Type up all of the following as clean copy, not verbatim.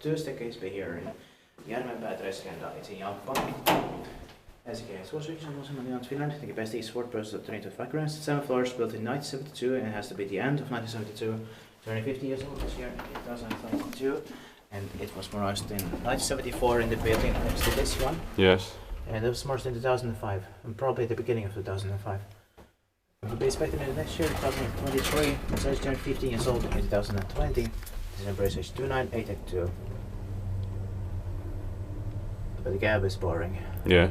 two staircases here in Järvenpää, Treskelda, it's in Jamppa. SK Swordfiction was in Finland, the capacity is 4% 25 grams, 7 floors, built in 1972 and has to be the end of 1972. Turning 50 years old this year, 2022, and it was modernized in 1974 in the building next to this one. Yes. And it was modernized in 2005, and probably the beginning of 2005. It will be expected in the next year, 2023, so it's turned 15 years old in 2020. December is 29882. But the cab is boring. Yeah.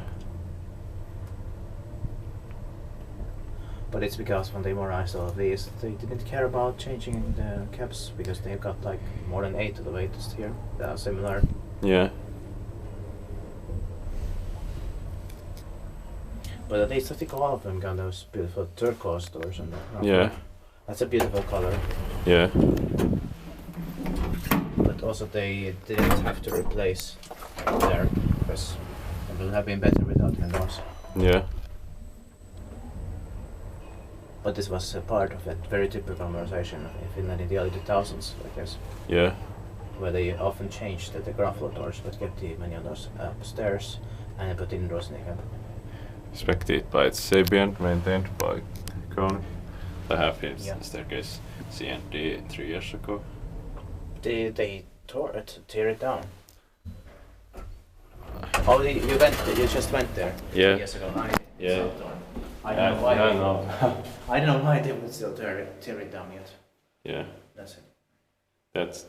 But it's because when they modernized all of these, they didn't care about changing the cabs because they've got like more than 8 of the latest here that are similar. Yeah. But at least I think all of them got those beautiful turquoise doors on the Yeah. That's a beautiful color. Yeah. But also they didn't have to replace there because it would have been better without windows. Yeah. But this was a part of that very typical conversation in Finland in the early 2000s, I guess. Yeah. Where they often changed the ground floor doors but kept the many of those upstairs and put indoors in the cab. Inspected by Sabian, maintained by Kone. I have his Yeah. staircase CND 3 years ago. They tear it down. Oh, you just went there 3 years ago. Yeah. I don't know why. I know. I don't know why they would still tear it down yet. Yeah. That's it. That's